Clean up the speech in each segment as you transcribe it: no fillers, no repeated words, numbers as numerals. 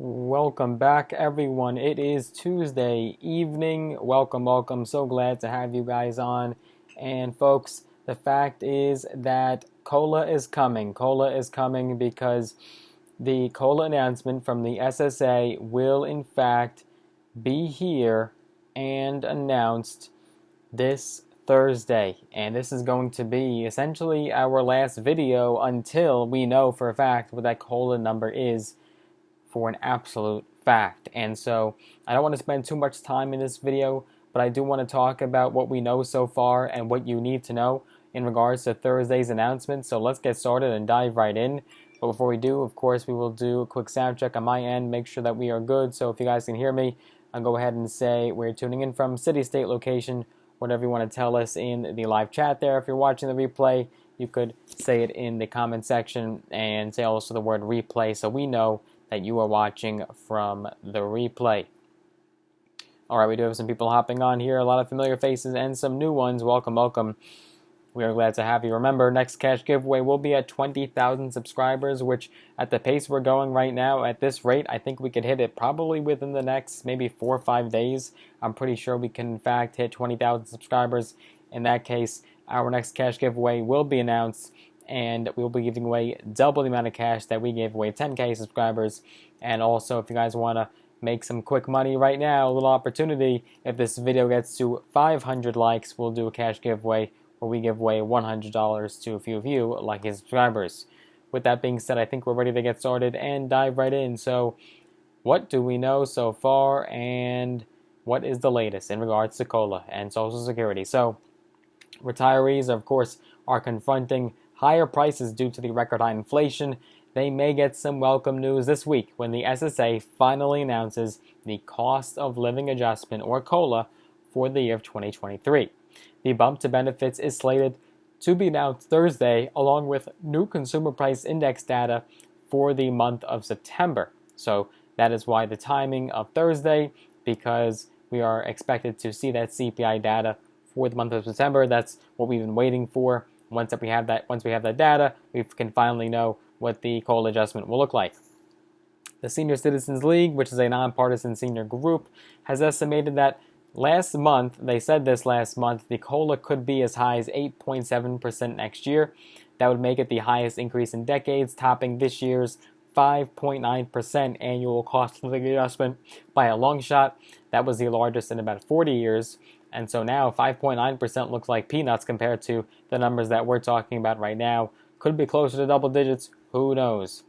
Welcome back, everyone. It is Tuesday evening. Welcome. So glad to have you guys on. And folks, the fact is that cola is coming. Cola is coming because the cola announcement from the SSA will, in fact, be here and announced this Thursday. And this is going to be essentially our last video until we know for a fact what that cola number is for an absolute fact. And so I don't want to spend too much time in this video, but I do want to talk about what we know so far and what you need to know in regards to Thursday's announcement. So let's get started and dive right in. But before we do, of course, we will do a quick sound check on my end, make sure that we are good. So if you guys can hear me, I'll go ahead and say where you're tuning in from, city, state, location, whatever you want to tell us in the live chat there. If you're watching the replay, you could say it in the comment section and say also the word replay so we know that you are watching from the replay. All right, we do have some people hopping on here, a lot of familiar faces and some new ones. Welcome. We are glad to have you. Remember, next cash giveaway will be at 20,000 subscribers, which at the pace we're going right now, at this rate, I think we could hit it probably within the next maybe 4 or 5 days. I'm pretty sure we can, in fact, hit 20,000 subscribers. In that case, our next cash giveaway will be announced, and we'll be giving away double the amount of cash that we gave away 10K subscribers. And also, if you guys want to make some quick money right now, a little opportunity, if this video gets to 500 likes, we'll do a cash giveaway where we give away $100 to a few of you lucky subscribers. With that being said, I think we're ready to get started and dive right in. So what do we know so far, and what is the latest in regards to COLA and Social Security? So retirees, of course, are confronting higher prices due to the record high inflation. They may get some welcome news this week when the SSA finally announces the cost of living adjustment, or COLA, for the year of 2023. The bump to benefits is slated to be announced Thursday, along with new consumer price index data for the month of September. So that is why the timing of Thursday, because we are expected to see that CPI data for the month of September. That's what we've been waiting for. Once we have that data, we can finally know what the COLA adjustment will look like. The Senior Citizens League, which is a nonpartisan senior group, has estimated that last month, the COLA could be as high as 8.7% next year. That would make it the highest increase in decades, topping this year's 5.9% annual cost of living adjustment by a long shot. That was the largest in about 40 years. And so now 5.9% looks like peanuts compared to the numbers that we're talking about right now. Could be closer to double digits. Who knows?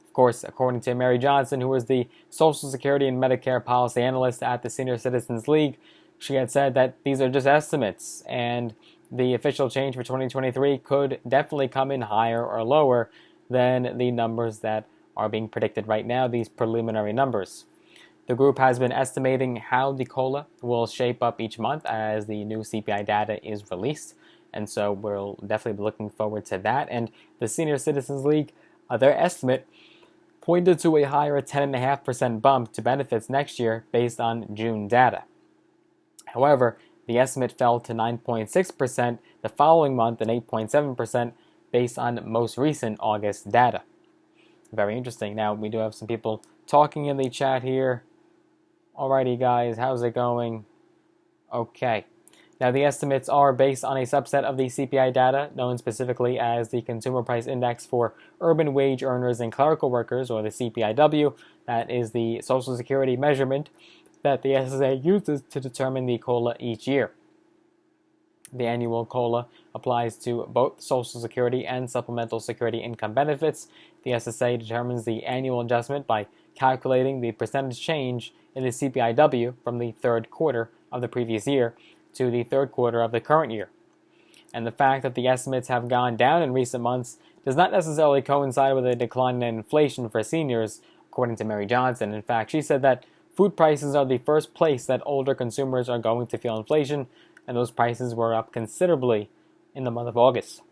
Of course, according to Mary Johnson, who is the Social Security and Medicare policy analyst at the Senior Citizens League, she had said that these are just estimates, and the official change for 2023 could definitely come in higher or lower than the numbers that are being predicted right now, these preliminary numbers. The group has been estimating how the COLA will shape up each month as the new CPI data is released, and so we'll definitely be looking forward to that. And the Senior Citizens League, their estimate pointed to a higher 10.5% bump to benefits next year based on June data. However, the estimate fell to 9.6% the following month and 8.7% based on most recent August data. Very interesting. Now, we do have some people talking in the chat here. Alrighty, guys, how's it going? Okay. Now, the estimates are based on a subset of the CPI data, known specifically as the Consumer Price Index for Urban Wage Earners and Clerical Workers, or the CPIW. That is the Social Security measurement that the SSA uses to determine the COLA each year. The annual COLA applies to both Social Security and Supplemental Security income benefits. The SSA determines the annual adjustment by calculating the percentage change in the CPIW from the third quarter of the previous year to the third quarter of the current year. And the fact that the estimates have gone down in recent months does not necessarily coincide with a decline in inflation for seniors, according to Mary Johnson. In fact, she said that food prices are the first place that older consumers are going to feel inflation, and those prices were up considerably in the month of August.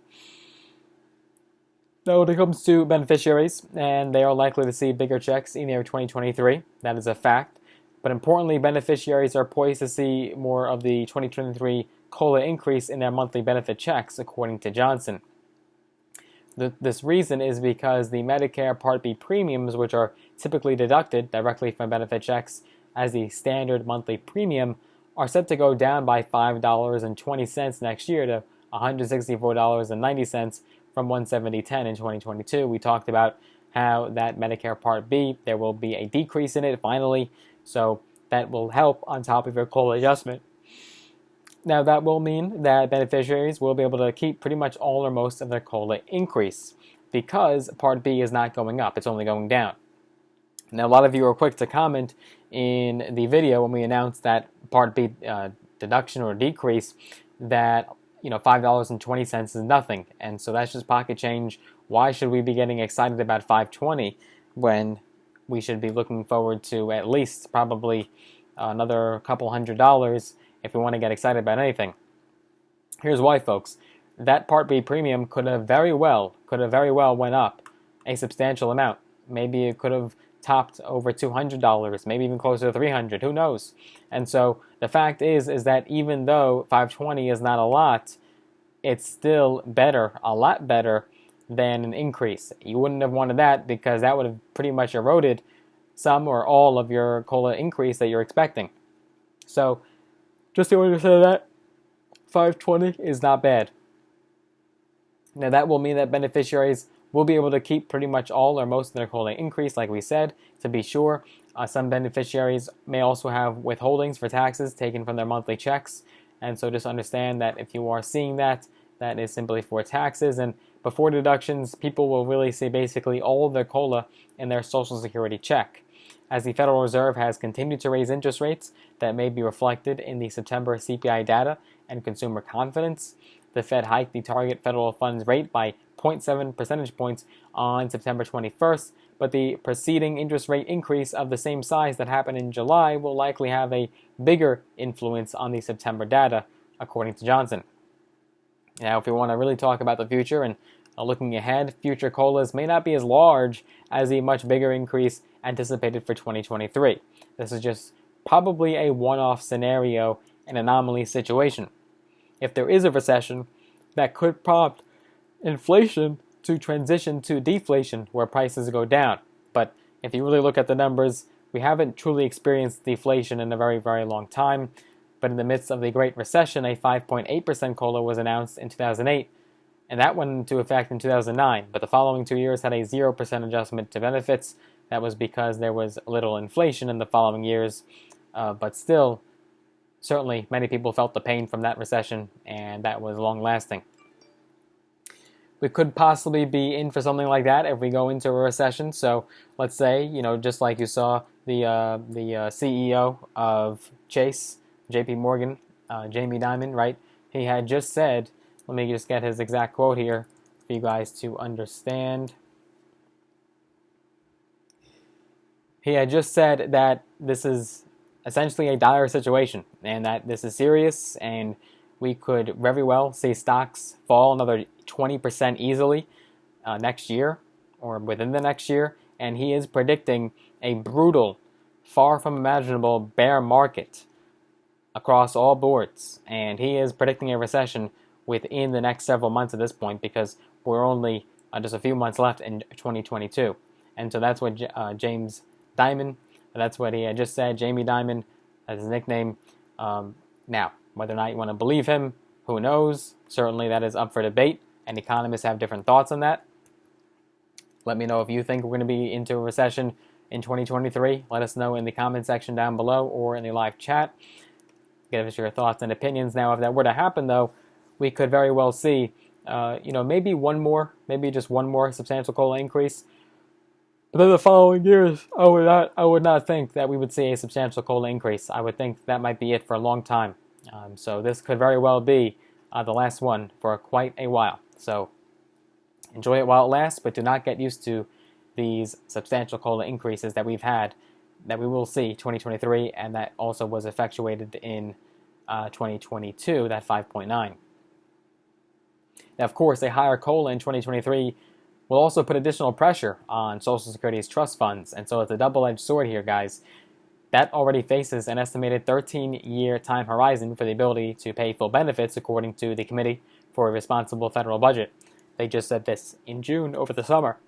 Now, when it comes to beneficiaries, and they are likely to see bigger checks in the year 2023, that is a fact. But importantly, beneficiaries are poised to see more of the 2023 COLA increase in their monthly benefit checks, according to Johnson. This reason is because the Medicare Part B premiums, which are typically deducted directly from benefit checks as the standard monthly premium, are set to go down by $5.20 next year to $164.90 from $170.10 in 2022. We talked about how that Medicare Part B, there will be a decrease in it finally, so that will help on top of your COLA adjustment. Now, that will mean that beneficiaries will be able to keep pretty much all or most of their COLA increase because Part B is not going up, it's only going down. Now, a lot of you were quick to comment in the video when we announced that Part B deduction or decrease that $5.20 is nothing, and so that's just pocket change. Why should we be getting excited about $5.20 when we should be looking forward to at least probably another couple $100 if we want to get excited about anything? Here's why, folks. That Part B premium could have very well went up a substantial amount. Maybe it could have topped over $200, maybe even closer to $300, who knows? And so the fact is that even though $5.20 is not a lot, it's still better, a lot better than an increase. You wouldn't have wanted that because that would have pretty much eroded some or all of your COLA increase that you're expecting. So just to understand that, $5.20 is not bad. Now that will mean that beneficiaries will be able to keep pretty much all or most of their COLA increase, like we said. To be sure, some beneficiaries may also have withholdings for taxes taken from their monthly checks. And so just understand that if you are seeing that, that is simply for taxes. And before deductions, people will really see basically all of their COLA in their Social Security check. As the Federal Reserve has continued to raise interest rates, that may be reflected in the September CPI data and consumer confidence. The Fed hiked the target federal funds rate by 0.7 percentage points on September 21st, but the preceding interest rate increase of the same size that happened in July will likely have a bigger influence on the September data, according to Johnson. Now, if we want to really talk about the future and looking ahead, future COLAs may not be as large as the much bigger increase anticipated for 2023. This is just probably a one-off scenario, an anomaly situation. If there is a recession, that could prompt inflation to transition to deflation where prices go down. But if you really look at the numbers, we haven't truly experienced deflation in a very, very long time. But in the midst of the Great Recession, a 5.8% COLA was announced in 2008, and that went into effect in 2009. But the following 2 years had a 0% adjustment to benefits. That was because there was little inflation in the following years. But still, certainly many people felt the pain from that recession, and that was long-lasting. We could possibly be in for something like that if we go into a recession. So let's say, just like you saw the CEO of Chase, JP Morgan, Jamie Dimon, right? He had just said, let me just get his exact quote here for you guys to understand. He had just said that this is essentially a dire situation and that this is serious and we could very well see stocks fall another 20% easily next year or within the next year. And he is predicting a brutal, far from imaginable bear market across all boards. And he is predicting a recession within the next several months at this point because we're only just a few months left in 2022. And so that's what James Dimon, that's what he had just said. Jamie Dimon, that's his nickname. Now, whether or not you want to believe him, who knows? Certainly that is up for debate, and economists have different thoughts on that. Let me know if you think we're going to be into a recession in 2023. Let us know in the comment section down below or in the live chat. Give us your thoughts and opinions. Now, if that were to happen, though, we could very well see, maybe just one more substantial COLA increase. But then the following years, I would not think that we would see a substantial COLA increase. I would think that might be it for a long time. So this could very well be the last one for quite a while. So enjoy it while it lasts, but do not get used to these substantial COLA increases that we've had, that we will see 2023, and that also was effectuated in 2022, that 5.9. Now, of course, a higher COLA in 2023 will also put additional pressure on Social Security's trust funds, and so it's a double-edged sword here, guys. That already faces an estimated 13-year time horizon for the ability to pay full benefits, according to the Committee for a Responsible Federal Budget. They just said this in June over the summer.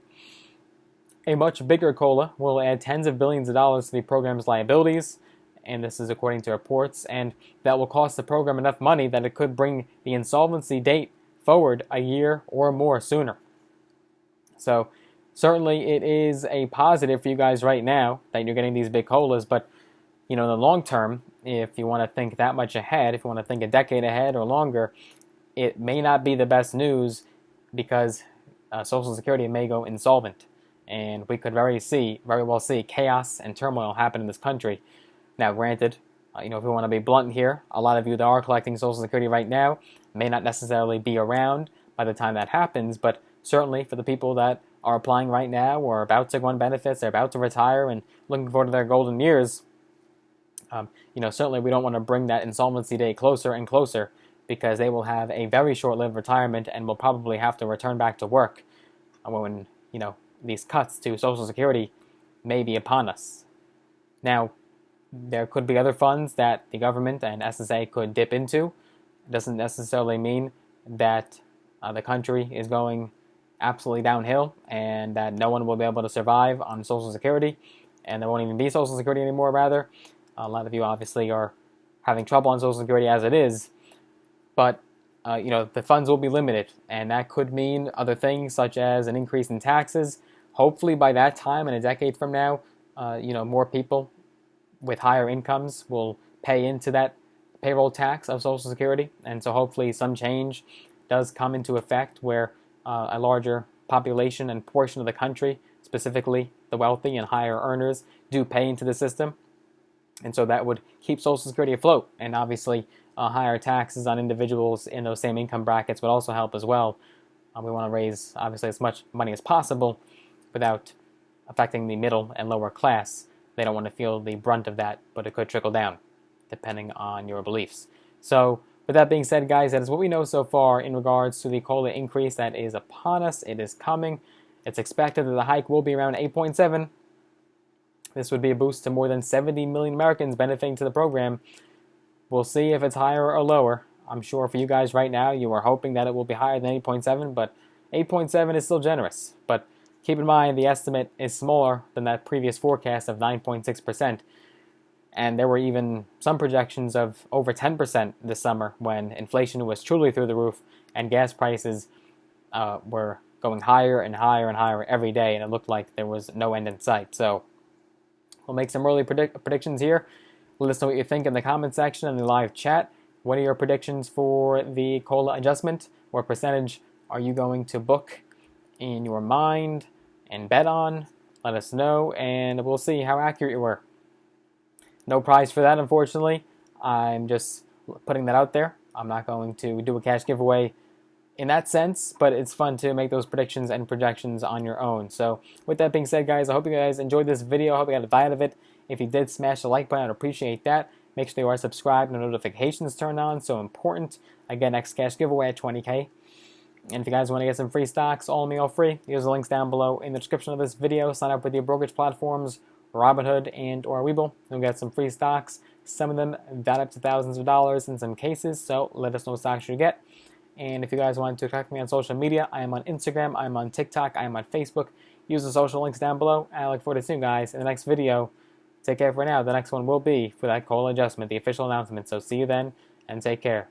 A much bigger COLA will add tens of billions of dollars to the program's liabilities, and this is according to reports, and that will cost the program enough money that it could bring the insolvency date forward a year or more sooner. So certainly it is a positive for you guys right now that you're getting these big COLAs, but in the long term, if you want to think that much ahead, if you want to think a decade ahead or longer, it may not be the best news because Social Security may go insolvent. And we could very well see chaos and turmoil happen in this country. Now, granted, if we want to be blunt here, a lot of you that are collecting Social Security right now may not necessarily be around by the time that happens, but certainly for the people that are applying right now or about to go on benefits, they're about to retire and looking forward to their golden years, certainly we don't want to bring that insolvency day closer and closer because they will have a very short-lived retirement and will probably have to return back to work when, these cuts to Social Security may be upon us. Now, there could be other funds that the government and SSA could dip into. It doesn't necessarily mean that the country is going absolutely downhill and that no one will be able to survive on Social Security and there won't even be Social Security anymore, rather. A lot of you obviously are having trouble on Social Security as it is, but the funds will be limited, and that could mean other things such as an increase in taxes. Hopefully by that time, in a decade from now, more people with higher incomes will pay into that payroll tax of Social Security, and so hopefully some change does come into effect where a larger population and portion of the country, specifically the wealthy and higher earners, do pay into the system. And so that would keep Social Security afloat. And obviously, higher taxes on individuals in those same income brackets would also help as well. We want to raise, obviously, as much money as possible without affecting the middle and lower class. They don't want to feel the brunt of that, but it could trickle down, depending on your beliefs. So, with that being said, guys, that is what we know so far in regards to the COLA increase that is upon us. It is coming. It's expected that the hike will be around 8.7. This would be a boost to more than 70 million Americans benefiting to the program. We'll see if it's higher or lower. I'm sure for you guys right now, you are hoping that it will be higher than 8.7, but 8.7 is still generous. But keep in mind, the estimate is smaller than that previous forecast of 9.6%. And there were even some projections of over 10% this summer when inflation was truly through the roof and gas prices were going higher and higher and higher every day, and it looked like there was no end in sight. So we'll make some early predictions here. Let us know what you think in the comment section and the live chat. What are your predictions for the COLA adjustment? What percentage are you going to book in your mind and bet on? Let us know, and we'll see how accurate you were. No prize for that, unfortunately. I'm just putting that out there. I'm not going to do a cash giveaway in that sense, but it's fun to make those predictions and projections on your own. So with that being said, guys, I hope you guys enjoyed this video. I hope you got a value out of it. If you did, smash the like button. I'd appreciate that. Make sure you are subscribed and notifications turned on. So important. Again, next cash giveaway at 20K. And if you guys want to get some free stocks, all meal free, use the links down below in the description of this video. Sign up with your brokerage platforms, Robinhood and or Webull. You'll get some free stocks. Some of them value up to thousands of dollars in some cases. So let us know what stocks you get. And if you guys want to connect me on social media, I am on Instagram, I am on TikTok, I am on Facebook. Use the social links down below. And I look forward to seeing you guys in the next video. Take care for now. The next one will be for that COLA adjustment, the official announcement. So see you then, and take care.